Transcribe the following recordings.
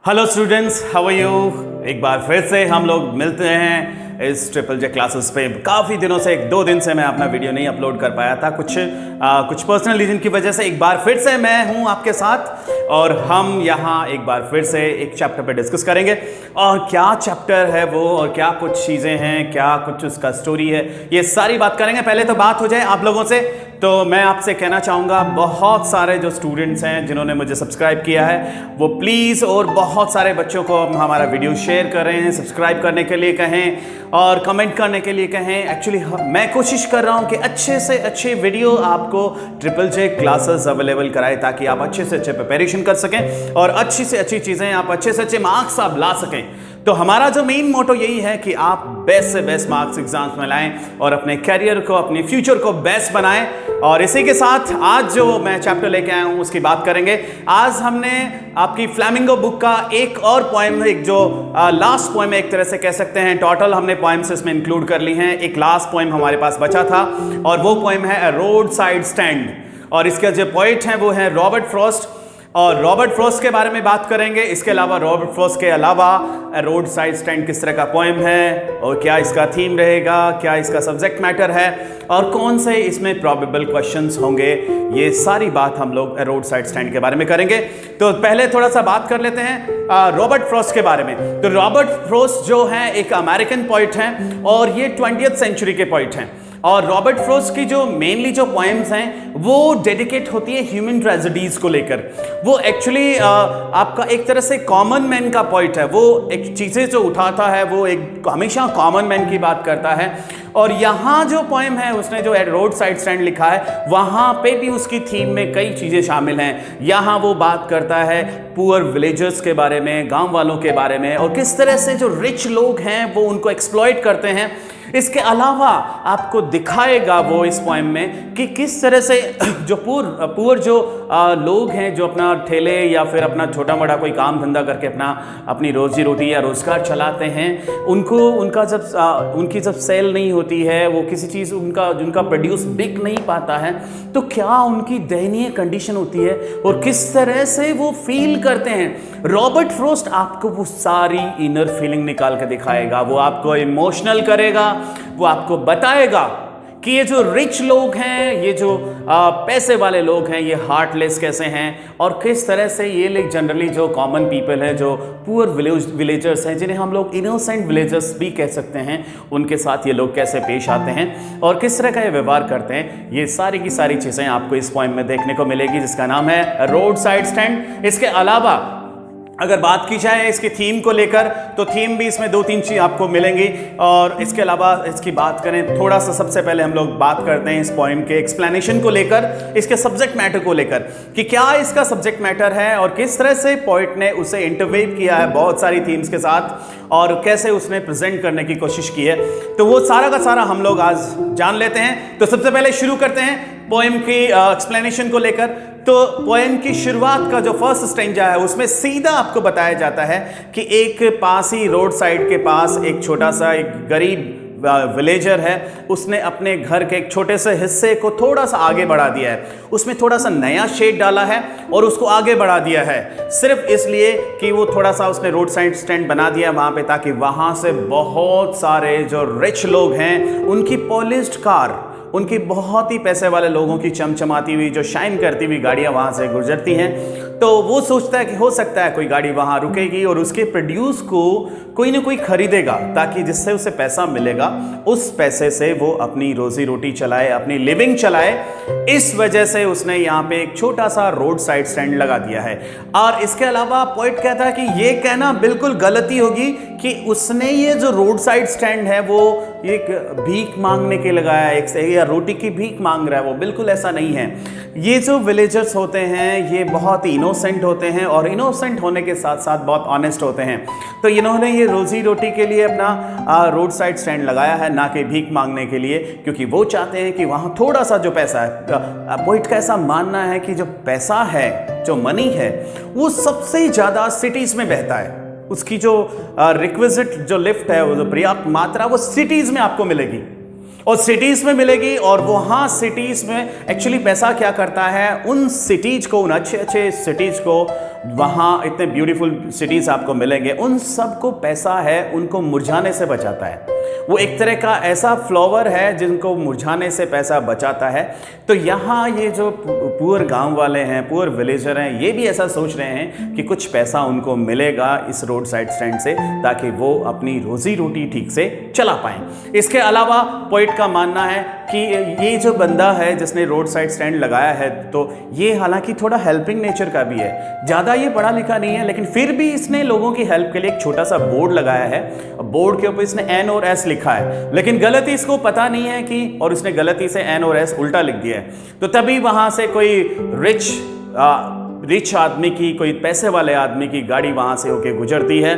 Hello students, how are you. एक बार फिर से हम लोग मिलते हैं इस ट्रिपल जे क्लासेस पे। काफ़ी दिनों से, 1-2 दिन से मैं अपना वीडियो नहीं अपलोड कर पाया था, कुछ पर्सनल रीजन की वजह से। एक बार फिर से मैं हूं आपके साथ और हम यहां एक बार फिर से एक चैप्टर पे डिस्कस करेंगे। और क्या चैप्टर है वो, और क्या कुछ चीज़ें हैं, क्या कुछ उसका स्टोरी है, ये सारी बात करेंगे। पहले तो बात हो जाए आप लोगों से, तो मैं आपसे कहना चाहूँगा, बहुत सारे जो स्टूडेंट्स हैं जिन्होंने मुझे सब्सक्राइब किया है वो प्लीज़, और बहुत सारे बच्चों को हमारा वीडियो शेयर करें, सब्सक्राइब करने के लिए कहें और कमेंट करने के लिए कहें। एक्चुअली मैं कोशिश कर रहा हूं कि अच्छे से अच्छे वीडियो आपको ट्रिपल जे क्लासेस अवेलेबल कराए, ताकि आप अच्छे से अच्छे प्रिपरेशन कर सकें और अच्छी से अच्छी चीज़ें, आप अच्छे से अच्छे मार्क्स आप ला सकें। तो हमारा जो मेन मोटो यही है कि आप बेस्ट से बेस्ट मार्क्स एग्जाम्स में लाएं और अपने करियर को, अपने फ्यूचर को बेस्ट बनाएं। और इसी के साथ आज जो मैं चैप्टर लेके आया हूं उसकी बात करेंगे। आज हमने आपकी फ्लैमिंगो बुक का एक और पोएम, एक जो लास्ट पोएम एक तरह से कह सकते हैं, टोटल हमने पोएम्स इसमें इंक्लूड कर ली हैं। एक लास्ट पोएम हमारे पास बचा था और वो पोएम है रोड साइड स्टैंड, और इसके जो पोइट हैं वो है रॉबर्ट फ्रॉस्ट। और रॉबर्ट फ्रॉस्ट के बारे में बात करेंगे। इसके अलावा रॉबर्ट फ्रॉस्ट के अलावा रोड साइड स्टैंड किस तरह का पोएम है, और क्या इसका थीम रहेगा, क्या इसका सब्जेक्ट मैटर है, और कौन से इसमें प्रॉबेबल क्वेश्चंस होंगे, ये सारी बात हम लोग रोड साइड स्टैंड के बारे में करेंगे। तो पहले थोड़ा सा बात कर लेते हैं रॉबर्ट फ्रॉस्ट के बारे में। तो रॉबर्ट फ्रॉस्ट जो है एक अमेरिकन पोइट हैं और ये 20th सेंचुरी के पोइट हैं। और रॉबर्ट फ्रॉस्ट की जो मेनली जो पोएम्स हैं वो डेडिकेट होती है ह्यूमन ट्रेजेडीज को लेकर। वो एक्चुअली आपका एक तरह से कॉमन मैन का पोइट है। वो एक चीज़ें जो उठाता है वो एक हमेशा कॉमन मैन की बात करता है। और यहाँ जो पोएम है उसने जो रोड साइड स्टैंड लिखा है, वहाँ पे भी उसकी थीम में कई चीज़ें शामिल हैं। यहाँ वो बात करता है पुअर विलेजर्स के बारे में, गांव वालों के बारे में, और किस तरह से जो रिच लोग हैं वो उनको एक्सप्लॉइट करते हैं। इसके अलावा आपको दिखाएगा वो इस पोएम में कि किस तरह से जो पुअर जो लोग हैं, जो अपना ठेले या फिर अपना छोटा मोटा कोई काम धंधा करके अपनी रोजी रोटी या रोजगार चलाते हैं, उनकी जब सेल नहीं होती है, वो किसी चीज़ उनका प्रोड्यूस बिक नहीं पाता है, तो क्या उनकी दयनीय कंडीशन होती है और किस तरह से वो फील करते हैं। रॉबर्ट फ्रॉस्ट आपको वो सारी इनर फीलिंग निकाल के दिखाएगा। वो आपको इमोशनल करेगा, वो आपको बताएगा कि ये जो रिच लोग हैं, ये जो पैसे वाले लोग हैं, ये हार्टलेस कैसे हैं, और किस तरह से ये लोग जनरली जो कॉमन पीपल हैं, जो पुअर विलेजर्स हैं, जिन्हें हम लोग इनोसेंट विलेजर्स भी कह सकते हैं, उनके साथ ये लोग कैसे पेश आते हैं और किस तरह का ये व्यवहार करते हैं। ये सारी की सारी चीज़ें आपको इस पोएम में देखने को मिलेगी, जिसका नाम है रोड साइड स्टैंड। इसके अलावा अगर बात की जाए इसकी थीम को लेकर, तो थीम भी इसमें 2-3 चीज़ आपको मिलेंगी। और इसके अलावा इसकी बात करें थोड़ा सा, सबसे पहले हम लोग बात करते हैं इस पोएम के एक्सप्लेनेशन को लेकर, इसके सब्जेक्ट मैटर को लेकर कि क्या इसका सब्जेक्ट मैटर है और किस तरह से पोइट ने उसे इंटरवेव किया है बहुत सारी थीम्स के साथ, और कैसे उसने प्रेजेंट करने की कोशिश की है। तो वो सारा का सारा हम लोग आज जान लेते हैं। तो सबसे पहले शुरू करते हैं पोएम की एक्सप्लेनेशन को लेकर। तो पोएम की शुरुआत का जो फर्स्ट स्टेंजा है उसमें सीधा आपको बताया जाता है कि एक पास ही रोड साइड के पास एक छोटा सा एक गरीब विलेजर है, उसने अपने घर के एक छोटे से हिस्से को थोड़ा सा आगे बढ़ा दिया है। उसमें थोड़ा सा नया शेड डाला है और उसको आगे बढ़ा दिया है, सिर्फ इसलिए कि वो थोड़ा सा उसने रोड साइड स्टैंड बना दिया वहाँ पे, ताकि वहाँ से बहुत सारे जो रिच लोग हैं उनकी पॉलिश्ड कार, उनकी बहुत ही पैसे वाले लोगों की चमचमाती हुई जो शाइन करती हुई गाड़ियाँ वहाँ से गुजरती हैं। तो वो सोचता है कि हो सकता है कोई गाड़ी वहाँ रुकेगी और उसके प्रोड्यूस को कोई ना कोई खरीदेगा, ताकि जिससे उसे पैसा मिलेगा उस पैसे से वो अपनी रोजी रोटी चलाए, अपनी लिविंग चलाए। इस वजह से उसने यहाँ पे एक छोटा सा रोड साइड स्टैंड लगा दिया है। और इसके अलावा पोइट कहता है कि ये कहना बिल्कुल गलती होगी कि उसने ये जो रोड साइड स्टैंड है वो एक भीख मांगने के लगाया, एक से या रोटी की भीख मांग रहा है। वो बिल्कुल ऐसा नहीं है। ये जो विलेजर्स होते हैं ये बहुत ही इनोसेंट होते हैं, और इनोसेंट होने के साथ साथ बहुत ऑनेस्ट होते हैं। तो इन्होंने ये रोजी रोटी के लिए अपना रोड साइड स्टैंड लगाया है, ना कि भीख मांगने के लिए, क्योंकि वो चाहते हैं कि वहाँ थोड़ा सा जो पैसा है, पोइट का ऐसा मानना है कि जो पैसा है, जो मनी है, वो सबसे ज़्यादा सिटीज़ में बहता है। उसकी जो रिक्विजिट जो लिफ्ट है, वो जो पर्याप्त मात्रा, वो सिटीज़ में आपको मिलेगी। और सिटीज में मिलेगी। और वहाँ सिटीज में एक्चुअली पैसा क्या करता है, उन सिटीज को, उन अच्छे अच्छे सिटीज को वहाँ इतने ब्यूटीफुल सिटीज़ आपको मिलेंगे, उन सबको पैसा है उनको मुरझाने से बचाता है। वो एक तरह का ऐसा फ्लावर है जिनको मुरझाने से पैसा बचाता है। तो यहाँ ये जो पुअर गांव वाले हैं, पुअर विलेजर हैं, ये भी ऐसा सोच रहे हैं कि कुछ पैसा उनको मिलेगा इस रोड साइड स्टैंड से, ताकि वो अपनी रोजी रोटी ठीक से चला पाएं। इसके अलावा पोइट का मानना है कि ये जो बंदा है जिसने रोड साइड स्टैंड लगाया है, तो ये हालांकि थोड़ा हेल्पिंग नेचर का भी है, ज़्यादा ये पढ़ा लिखा नहीं है, लेकिन फिर भी इसने लोगों की हेल्प के लिए एक छोटा सा बोर्ड लगाया है। बोर्ड के ऊपर इसने एन और एस लिखा है, लेकिन गलती इसको पता नहीं है कि, और इसने गलती से एन और एस उल्टा लिख दिया है। तो तभी वहां से कोई रिच आदमी की, कोई पैसे वाले आदमी की गाड़ी वहां से होके गुजरती है,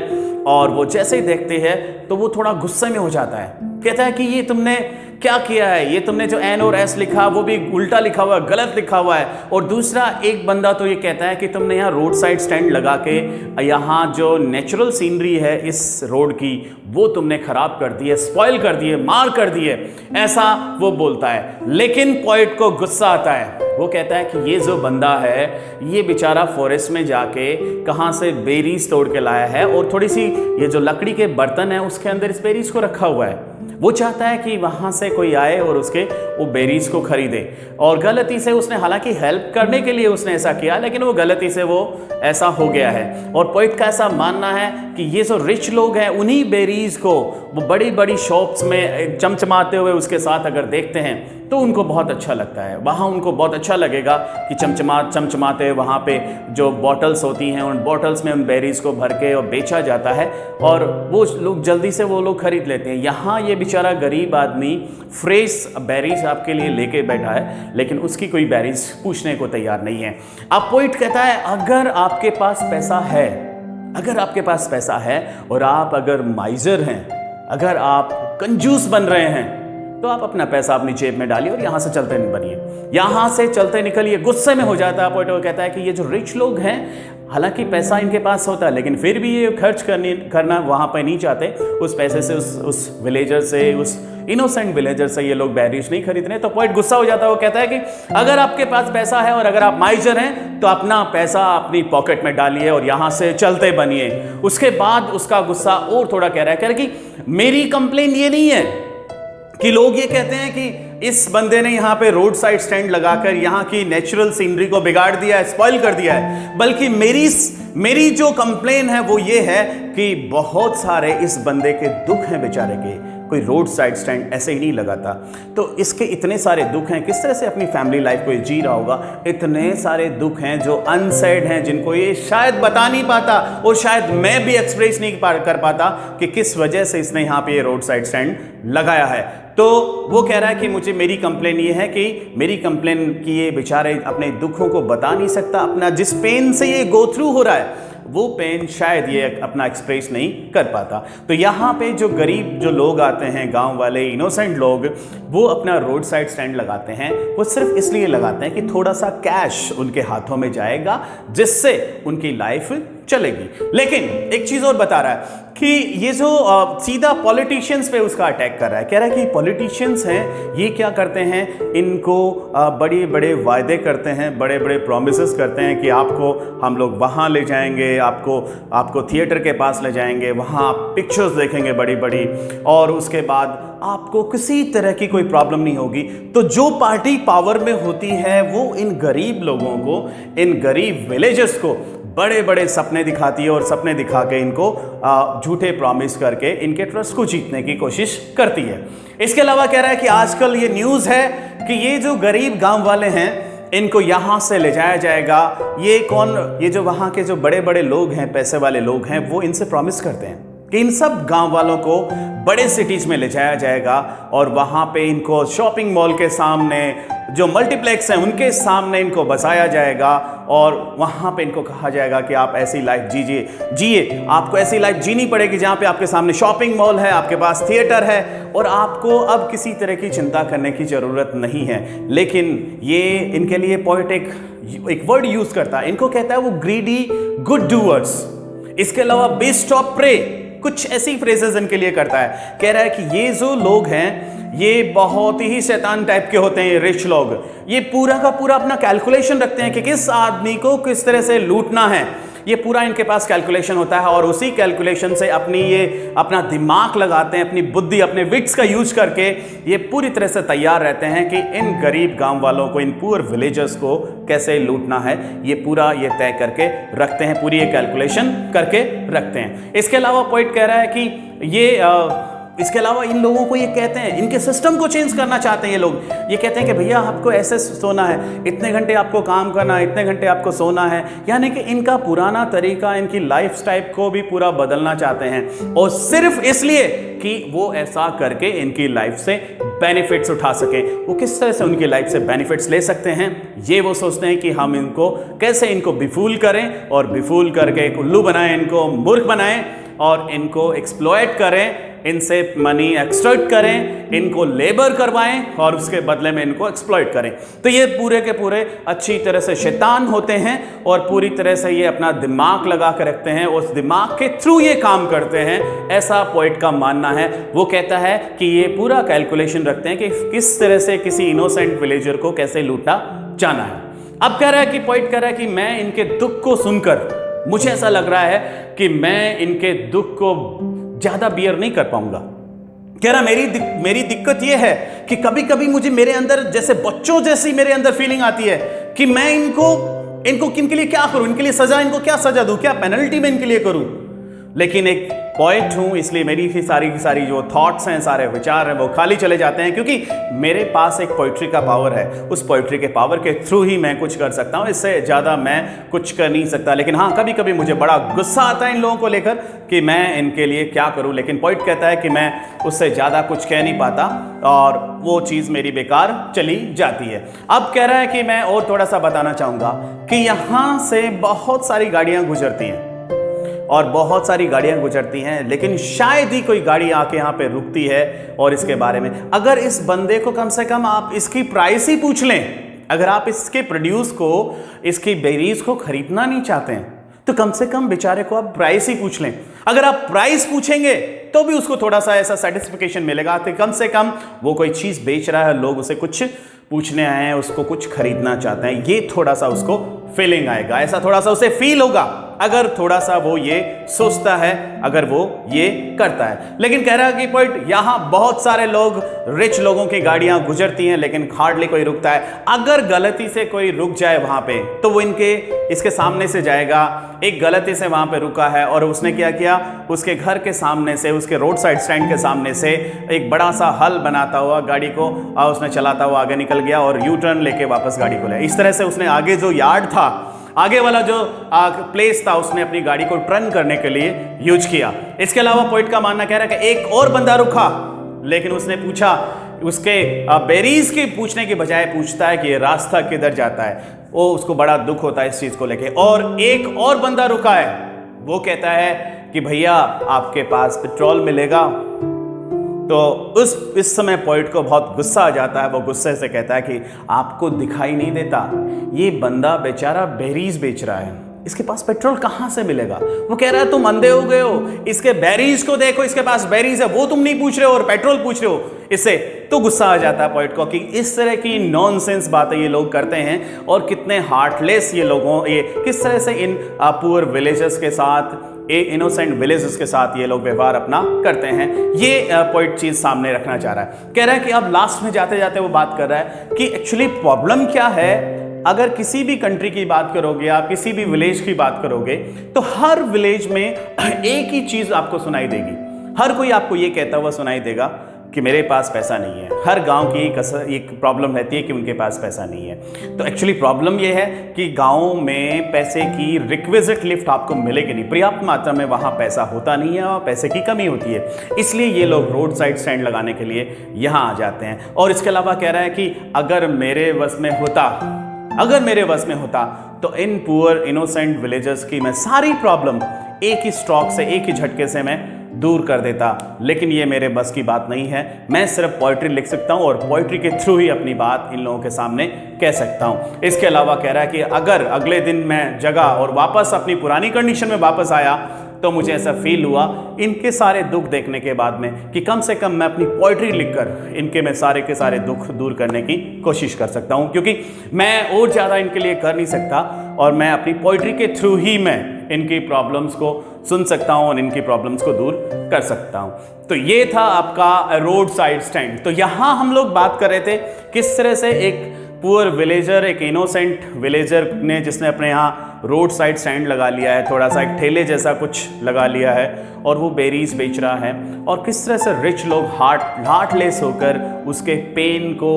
और वो जैसे ही देखती है तो वो थोड़ा गुस्से में हो जाता है। कहता है कि ये तुमने क्या किया है, ये तुमने जो एन और एस लिखा वो भी उल्टा लिखा हुआ है, गलत लिखा हुआ है। और दूसरा एक बंदा तो ये कहता है कि तुमने यहाँ रोड साइड स्टैंड लगा के यहाँ जो नेचुरल सीनरी है इस रोड की, वो तुमने खराब कर दी है, स्पॉइल कर दी है, मार कर दी है, ऐसा वो बोलता है। लेकिन पोइट को गुस्सा आता है। वो कहता है कि ये जो बंदा है ये बेचारा फॉरेस्ट में जाके कहाँ से बेरीज तोड़ के लाया है, और थोड़ी सी ये जो लकड़ी के बर्तन है उसके अंदर इस बेरीज को रखा हुआ है। वो चाहता है कि वहाँ से कोई आए और उसके वो बेरीज को खरीदे, और गलती से उसने, हालांकि हेल्प करने के लिए उसने ऐसा किया, लेकिन वो गलती से वो ऐसा हो गया है। और पोइट का ऐसा मानना है कि ये जो रिच लोग हैं उन्हीं बेरीज को वो बड़ी बड़ी शॉप्स में चमचमाते हुए उसके साथ अगर देखते हैं तो उनको बहुत अच्छा लगता है। वहाँ उनको बहुत अच्छा लगेगा कि चमचमाते वहाँ पे जो बॉटल्स होती हैं, उन बॉटल्स में उन बेरीज को भर के और बेचा जाता है, और वो लोग जल्दी से वो लोग खरीद लेते हैं। यहाँ ये बेचारा गरीब आदमी फ्रेश बेरीज आपके लिए लेके बैठा है, लेकिन उसकी कोई बेरीज पूछने को तैयार नहीं है। अब पोइट कहता है अगर आपके पास पैसा है, अगर आपके पास पैसा है और आप अगर माइजर हैं, अगर आप कंजूस बन रहे हैं, तो आप अपना पैसा अपनी जेब में डालिए और यहां से चलते नहीं बनिए, यहां से चलते निकलिए। गुस्से में हो जाता है पोइट, कहता है कि ये जो रिच लोग हैं, हालांकि पैसा इनके पास होता है, लेकिन फिर भी ये खर्च करना वहां पर नहीं चाहते। उस पैसे से उस विलेजर से, उस इनोसेंट विलेजर से ये लोग बेरीज नहीं खरीद रहे। तो पोइट गुस्सा हो जाता है। वो कहता है कि अगर आपके पास पैसा है और अगर आप माइजर हैं तो अपना पैसा अपनी पॉकेट में डालिए और यहां से चलते बनिए। उसके बाद उसका गुस्सा और थोड़ा कह रहा है कि मेरी कंप्लेन ये नहीं है कि लोग ये कहते हैं कि इस बंदे ने यहाँ पे रोड साइड स्टैंड लगाकर यहाँ की नेचुरल सीनरी को बिगाड़ दिया है, स्पॉइल कर दिया है, बल्कि मेरी जो कंप्लेन है वो ये है कि बहुत सारे इस बंदे के दुख हैं बेचारे के। कोई रोड साइड स्टैंड ऐसे ही नहीं लगाता, तो इसके इतने सारे दुख हैं, किस तरह से अपनी फैमिली लाइफ को ये जी रहा होगा। इतने सारे दुख हैं जो अनसेड हैं, जिनको ये शायद बता नहीं पाता, और शायद मैं भी एक्सप्रेस नहीं कर पाता कि किस वजह से इसने यहाँ पे ये रोड साइड स्टैंड लगाया है। तो वो कह रहा है कि मेरी कंप्लेन ये है कि मेरी कंप्लेन कि ये बेचारे अपने दुखों को बता नहीं सकता, अपना जिस पेन से ये गो थ्रू हो रहा है वो पेन शायद ये अपना एक्सप्रेस नहीं कर पाता। तो यहाँ पे जो गरीब जो लोग आते हैं, गांव वाले इनोसेंट लोग, वो अपना रोड साइड स्टैंड लगाते हैं। वो सिर्फ इसलिए लगाते हैं कि थोड़ा सा कैश उनके हाथों में जाएगा, जिससे उनकी लाइफ चलेगी। लेकिन एक चीज और बता रहा है कि ये जो सीधा पॉलिटिशियंस पे उसका अटैक कर रहा है। कह रहा है कि पॉलिटिशियंस हैं, ये क्या करते हैं, इनको बड़े बड़े वायदे करते हैं, बड़े बड़े प्रॉमिसेस करते हैं कि आपको हम लोग वहाँ ले जाएंगे, आपको थिएटर के पास ले जाएंगे, वहाँ आप पिक्चर्स देखेंगे बड़ी बड़ी, और उसके बाद आपको किसी तरह की कोई प्रॉब्लम नहीं होगी। तो जो पार्टी पावर में होती है वो इन गरीब लोगों को, इन गरीब विलेजर्स को बड़े बड़े सपने दिखाती है, और सपने दिखा के इनको झूठे प्रॉमिस करके इनके ट्रस्ट को जीतने की कोशिश करती है। इसके अलावा कह रहा है कि आजकल ये न्यूज़ है कि ये जो गरीब गांव वाले हैं इनको यहाँ से ले जाया जाएगा। ये जो वहाँ के जो बड़े बड़े लोग हैं, पैसे वाले लोग हैं, वो इनसे प्रॉमिस करते हैं कि इन सब गांव वालों को बड़े सिटीज में ले जाया जाएगा, और वहाँ पे इनको शॉपिंग मॉल के सामने, जो मल्टीप्लेक्स हैं उनके सामने इनको बसाया जाएगा, और वहाँ पे इनको कहा जाएगा कि आप ऐसी लाइफ जिए, आपको ऐसी लाइफ जीनी पड़ेगी जहाँ पे आपके सामने शॉपिंग मॉल है, आपके पास थिएटर है, और आपको अब किसी तरह की चिंता करने की ज़रूरत नहीं है। लेकिन ये इनके लिए पोएट एक वर्ड यूज़ करता है, इनको कहता है वो ग्रीडी गुड डूअर्स। इसके अलावा बेस्ट ऑफ प्रे, कुछ ऐसी फ्रेजेस इनके लिए करता है। कह रहा है कि ये जो लोग हैं ये बहुत ही शैतान टाइप के होते हैं, ये रिच लोग, ये पूरा का पूरा अपना कैलकुलेशन रखते हैं कि किस आदमी को किस तरह से लूटना है, ये पूरा इनके पास कैलकुलेशन होता है और उसी कैलकुलेशन से अपना दिमाग लगाते हैं, अपनी बुद्धि, अपने विट्स का यूज करके ये पूरी तरह से तैयार रहते हैं कि इन गरीब गांव वालों को, इन पुअर विलेजर्स को कैसे लूटना है। ये पूरा ये तय करके रखते हैं, पूरी ये कैलकुलेशन करके रखते हैं। इसके अलावा पॉइंट कह रहा है कि इसके अलावा इन लोगों को ये कहते हैं, इनके सिस्टम को चेंज करना चाहते हैं ये लोग। ये कहते हैं कि भैया आपको ऐसे सोना है, इतने घंटे आपको काम करना है, इतने घंटे आपको सोना है। यानी कि इनका पुराना तरीका, इनकी लाइफ स्टाइल को भी पूरा बदलना चाहते हैं, और सिर्फ इसलिए कि वो ऐसा करके इनकी लाइफ से बेनिफिट्स उठा सके। वो किस तरह से उनकी लाइफ से बेनिफिट्स ले सकते हैं, ये वो सोचते हैं कि हम इनको कैसे इनको बिफूल करें, और बिफूल करके उल्लू बनाएं, इनको मूर्ख बनाएं और इनको एक्सप्लॉयट करें, इनसे मनी एक्सट्रैक्ट करें, इनको लेबर करवाएं और उसके बदले में इनको एक्सप्लॉइट करें। तो ये पूरे के पूरे अच्छी तरह से शैतान होते हैं और पूरी तरह से ये अपना दिमाग लगा कर रखते हैं, उस दिमाग के थ्रू ये काम करते हैं, ऐसा पोइट का मानना है। वो कहता है कि ये पूरा कैलकुलेशन रखते हैं कि किस तरह से किसी इनोसेंट विलेजर को कैसे लूटा जाना है। अब कह रहा है कि पोइट कह रहा है कि मैं इनके दुख को सुनकर मुझे ऐसा लग रहा है कि मैं इनके दुख को ज्यादा बियर नहीं कर पाऊंगा। कह रहा मेरी दिक्कत यह है कि कभी कभी मुझे मेरे अंदर जैसे बच्चों जैसी मेरे अंदर फीलिंग आती है कि मैं इनको किन के लिए क्या करूं, इनके लिए सजा, इनको क्या सजा दूं, क्या पेनल्टी में इनके लिए करूं। लेकिन एक पॉइंट हूं, इसलिए मेरी की सारी जो थॉट्स हैं, सारे विचार हैं, वो खाली चले जाते हैं, क्योंकि मेरे पास एक पोइट्री का पावर है। उस पोइट्री के पावर के थ्रू ही मैं कुछ कर सकता हूं, इससे ज़्यादा मैं कुछ कर नहीं सकता। लेकिन हाँ, कभी कभी मुझे बड़ा गुस्सा आता है इन लोगों को लेकर कि मैं इनके लिए क्या करूं। लेकिन पॉइंट कहता है कि मैं उससे ज़्यादा कुछ कह नहीं पाता और वो चीज़ मेरी बेकार चली जाती है। अब कह रहा है कि मैं और थोड़ा सा बताना चाहूँगा कि यहाँ से बहुत सारी गाड़ियाँ गुजरती हैं और बहुत सारी गाड़ियां गुजरती हैं, लेकिन शायद ही कोई गाड़ी आके यहाँ पे रुकती है। और इसके बारे में अगर इस बंदे को कम से कम आप इसकी प्राइस ही पूछ लें, अगर आप इसके प्रोड्यूस को, इसकी बेरीज को खरीदना नहीं चाहते हैं तो कम से कम बेचारे को आप प्राइस ही पूछ लें। अगर आप प्राइस पूछेंगे तो भी उसको थोड़ा सा ऐसा सेटिस्फिकेशन मिलेगा कि कम से कम वो कोई चीज़ बेच रहा है, लोग उसे कुछ पूछने आए हैं, उसको कुछ खरीदना चाहते हैं, ये थोड़ा सा उसको फीलिंग आएगा, ऐसा थोड़ा सा उसे फील होगा अगर थोड़ा सा वो ये सोचता है, अगर वो ये करता है। लेकिन कह रहा है कि पॉइंट यहां बहुत सारे लोग, रिच लोगों की गाड़ियां गुजरती हैं लेकिन हार्डली कोई रुकता है। अगर गलती से कोई रुक जाए वहां पे तो वो इसके सामने से जाएगा। एक गलती से वहां पे रुका है और उसने क्या किया, उसके घर के सामने से, उसके रोड साइड स्टैंड के सामने से एक बड़ा सा हल बनाता हुआ गाड़ी को उसने चलाता हुआ आगे निकल गया और यू टर्न लेके वापस गाड़ी को ले। इस तरह से उसने आगे जो यार्ड था, आगे वाला जो प्लेस था, उसने अपनी गाड़ी को टर्न करने के लिए यूज किया। इसके अलावा पॉइंट का मानना कह रहा है कि एक और बंदा रुका, लेकिन उसने पूछा, उसके बेरीज के पूछने के बजाय पूछता है कि ये रास्ता किधर जाता है। वो उसको बड़ा दुख होता है इस चीज को लेके। और एक और बंदा रुका है, वो कहता है कि भैया आपके पास पेट्रोल मिलेगा। तो इस समय पॉइंट को बहुत गुस्सा आ जाता है। वो गुस्से से कहता है कि आपको दिखाई नहीं देता, ये बंदा बेचारा बेरीज बेच रहा है, इसके पास पेट्रोल कहां से मिलेगा। वो कह रहा है तुम अंधे हो गए हो, इसके बेरीज को देखो, इसके पास बेरीज है, वो तुम नहीं पूछ रहे हो और पेट्रोल पूछ रहे हो इससे। तो गुस्सा आ जाता है पॉइंट को कि इस तरह की नॉनसेंस बातें ये लोग करते हैं और कितने हार्टलेस ये किस तरह से इन पुअर विलेजर्स के साथ, इनोसेंट विलेजर्स के साथ ये लोग व्यवहार अपना करते हैं। ये पॉइंट चीज सामने रखना चाह रहा है। कह रहा है कि अब लास्ट में जाते जाते वो बात कर रहा है कि एक्चुअली प्रॉब्लम क्या है। अगर किसी भी कंट्री की बात करोगे, आप किसी भी विलेज की बात करोगे, तो हर विलेज में एक ही चीज आपको सुनाई देगी। हर कोई आपको ये कहता हुआ सुनाई देगा कि मेरे पास पैसा नहीं है। हर गांव की एक प्रॉब्लम रहती है कि उनके पास पैसा नहीं है। तो एक्चुअली प्रॉब्लम यह है कि गांव में पैसे की रिक्विजिट लिफ्ट आपको मिलेगी नहीं, पर्याप्त मात्रा में वहां पैसा होता नहीं है और पैसे की कमी होती है। इसलिए ये लोग रोड साइड स्टैंड लगाने के लिए यहां आ जाते हैं। और इसके अलावा कह रहा है कि अगर मेरे बस में होता तो इन पुअर इनोसेंट विलेजर्स की मैं सारी प्रॉब्लम एक ही स्ट्रोक से, एक ही झटके से मैं दूर कर देता। लेकिन ये मेरे बस की बात नहीं है। मैं सिर्फ पोइट्री लिख सकता हूं और पोइट्री के थ्रू ही अपनी बात इन लोगों के सामने कह सकता हूं। इसके अलावा कह रहा है कि अगर अगले दिन मैं जगा और वापस अपनी पुरानी कंडीशन में वापस आया तो मुझे ऐसा फील हुआ इनके सारे दुख देखने के बाद में कि कम से कम मैं अपनी पोइट्री लिखकर इनके मैं सारे के सारे दुख दूर करने की कोशिश कर सकता हूं, क्योंकि मैं और ज़्यादा इनके लिए कर नहीं सकता और मैं अपनी पोइट्री के थ्रू ही मैं इनकी प्रॉब्लम्स को सुन सकता हूँ और इनकी प्रॉब्लम्स को दूर कर सकता हूँ। तो ये था आपका रोड साइड स्टैंड। तो यहाँ हम लोग बात कर रहे थे किस तरह से एक पुअर विलेजर, एक इनोसेंट विलेजर ने जिसने अपने यहाँ रोड साइड स्टैंड लगा लिया है, थोड़ा सा एक ठेले जैसा कुछ लगा लिया है और वो बेरीज बेच रहा है, और किस तरह से रिच लोग हार्टलेस होकर उसके पेन को,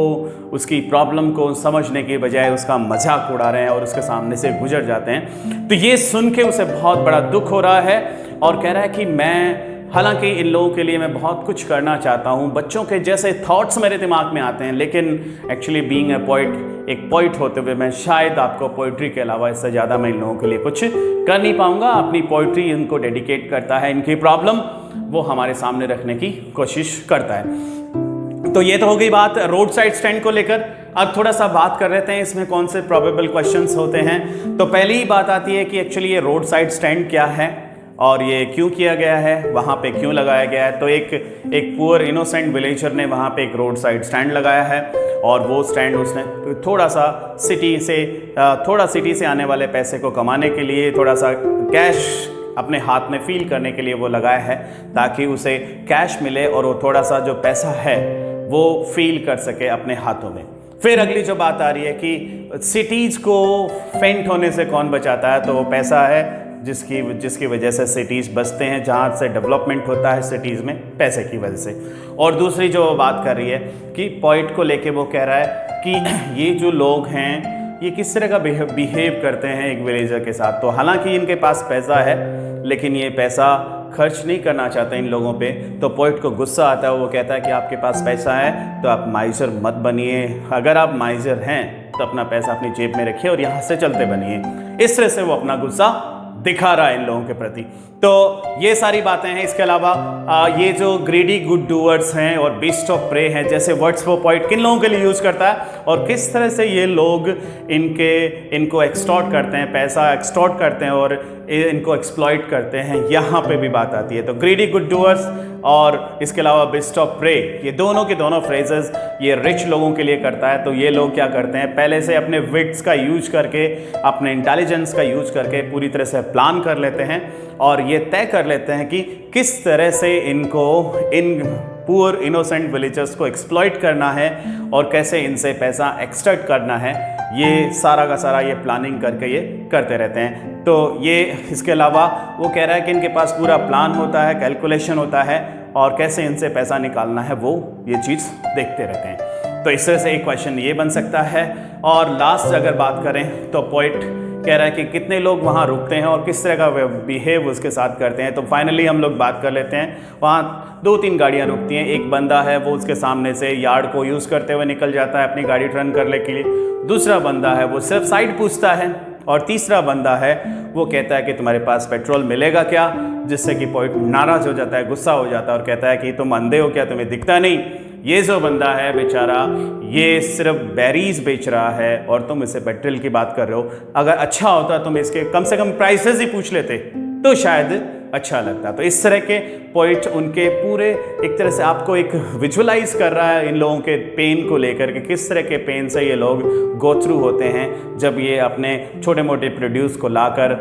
उसकी प्रॉब्लम को समझने के बजाय उसका मजाक उड़ा रहे हैं और उसके सामने से गुजर जाते हैं। तो ये सुन के उसे बहुत बड़ा दुख हो रहा है और कह रहा है कि हालांकि इन लोगों के लिए मैं बहुत कुछ करना चाहता हूँ, बच्चों के जैसे थॉट्स मेरे दिमाग में आते हैं, लेकिन एक्चुअली बीइंग ए पोइट, एक पोइट होते हुए मैं शायद आपको पोइट्री के अलावा इससे ज़्यादा मैं इन लोगों के लिए कुछ कर नहीं पाऊँगा। अपनी पोइट्री इनको डेडिकेट करता है, इनकी प्रॉब्लम वो हमारे सामने रखने की कोशिश करता है। तो ये तो हो गई बात रोड साइड स्टैंड को लेकर। अब थोड़ा सा बात कर लेते हैं इसमें कौन से प्रोबेबल क्वेश्चंस होते हैं। तो पहली ही बात आती है कि एक्चुअली ये रोड साइड स्टैंड क्या है और ये क्यों किया गया है, वहाँ पे क्यों लगाया गया है। तो एक पुअर इनोसेंट विलेजर ने वहाँ पे एक रोड साइड स्टैंड लगाया है और वो स्टैंड उसने थोड़ा सिटी से आने वाले पैसे को कमाने के लिए, थोड़ा सा कैश अपने हाथ में फील करने के लिए वो लगाया है, ताकि उसे कैश मिले और वो थोड़ा सा जो पैसा है वो फील कर सके अपने हाथों में। फिर अगली जो बात आ रही है कि सिटीज़ को फेंट होने से कौन बचाता है, तो वो पैसा है जिसकी वजह से सिटीज़ बसते हैं, जहाँ से डेवलपमेंट होता है सिटीज़ में पैसे की वजह से। और दूसरी जो बात कर रही है कि पॉइंट को लेके वो कह रहा है कि ये जो लोग हैं ये किस तरह का बिहेव करते हैं एक विलेजर के साथ। तो हालांकि इनके पास पैसा है लेकिन ये पैसा खर्च नहीं करना चाहते इन लोगों पे। तो पोइट को गुस्सा आता है, वो कहता है कि आपके पास पैसा है तो आप माइजर मत बनिए, अगर आप माइजर हैं तो अपना पैसा अपनी जेब में रखिए और यहाँ से चलते बनिए। इस तरह से वो अपना गुस्सा दिखा रहा है इन लोगों के प्रति। तो ये सारी बातें हैं। इसके अलावा ये जो ग्रीडी गुड डूअर्स हैं और बीस्ट ऑफ प्रे हैं, जैसे वर्ड्स वो पॉइंट किन लोगों के लिए यूज़ करता है और किस तरह से ये लोग इनको एक्सटॉर्ट करते हैं, पैसा एक्सटॉर्ट करते हैं और इनको एक्सप्लॉइट करते हैं, यहाँ पे भी बात आती है। तो ग्रीडी गुड डूअर्स और इसके अलावा बीस्ट ऑफ प्रे, ये दोनों के दोनों फ्रेजेस ये रिच लोगों के लिए करता है। तो ये लोग क्या करते हैं, पहले से अपने विट्स का यूज करके, अपने इंटेलिजेंस का यूज करके पूरी तरह से प्लान कर लेते हैं और ये तय कर लेते हैं कि किस तरह से इन पुअर इनोसेंट विलेजर्स को एक्सप्लॉइट करना है और कैसे इनसे पैसा एक्सट्रैक्ट करना है। ये सारा का सारा ये प्लानिंग करके ये करते रहते हैं। तो ये इसके अलावा वो कह रहा है कि इनके पास पूरा प्लान होता है, कैलकुलेशन होता है और कैसे इनसे पैसा निकालना है वो ये चीज़ देखते रहते हैं। तो इस तरह से एक क्वेश्चन ये बन सकता है। और लास्ट अगर बात करें तो पोइट कह रहा है कि कितने लोग वहाँ रुकते हैं और किस तरह का बिहेव उसके साथ करते हैं। तो फाइनली हम लोग बात कर लेते हैं। वहाँ 2-3 गाड़ियाँ रुकती हैं। एक बंदा है वो उसके सामने से यार्ड को यूज़ करते हुए निकल जाता है अपनी गाड़ी टर्न करने के लिए। दूसरा बंदा है वो सिर्फ साइड पूछता है और तीसरा बंदा है वो कहता है कि तुम्हारे पास पेट्रोल मिलेगा क्या, जिससे कि पॉइंट नाराज़ हो जाता है, गुस्सा हो जाता है और कहता है कि तुम अंधे हो क्या, तुम्हें दिखता नहीं। ये जो बंदा है बेचारा ये सिर्फ बेरीज बेच रहा है और तुम इससे पेट्रोल की बात कर रहे हो। अगर अच्छा होता तुम इसके कम से कम प्राइसेस ही पूछ लेते तो शायद अच्छा लगता। तो इस तरह के पॉइंट उनके पूरे एक तरह से आपको एक विजुअलाइज कर रहा है इन लोगों के पेन को लेकर के, किस तरह के पेन से ये लोग गो थ्रू होते हैं जब ये अपने छोटे मोटे प्रोड्यूस को लाकर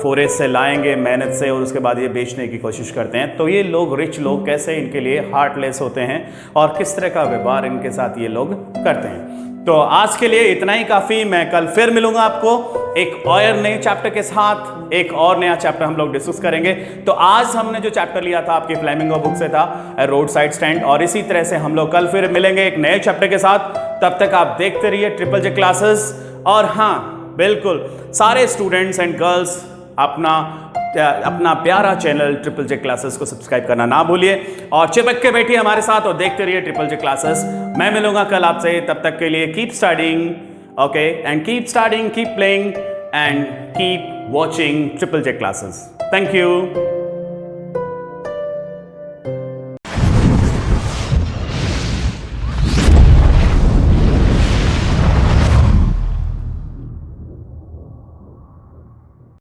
फॉरेस्ट से लाएंगे मेहनत से और उसके बाद ये बेचने की कोशिश करते हैं। तो ये लोग रिच लोग कैसे इनके लिए हार्टलेस होते हैं और किस तरह का व्यवहार इनके साथ ये लोग करते हैं। तो आज के लिए इतना ही काफ़ी। मैं कल फिर मिलूंगा आपको एक और नए चैप्टर के साथ। एक और नया चैप्टर हम लोग डिस्कस करेंगे। तो आज हमने जो चैप्टर लिया था आपकी फ्लेमिंगो बुक से था रोड साइड स्टैंड, और इसी तरह से हम लोग कल फिर मिलेंगे एक नए चैप्टर के साथ। तब तक आप देखते रहिए ट्रिपल जे क्लासेस। और हाँ बिल्कुल सारे स्टूडेंट्स एंड गर्ल्स अपना प्यारा चैनल ट्रिपल जे क्लासेस को सब्सक्राइब करना ना भूलिए और चिपक के बैठिए हमारे साथ और देखते रहिए ट्रिपल जे क्लासेस। मैं मिलूंगा कल आपसे, तब तक के लिए keep studying, okay, and keep studying, keep playing and keep watching triple J classes. Thank you.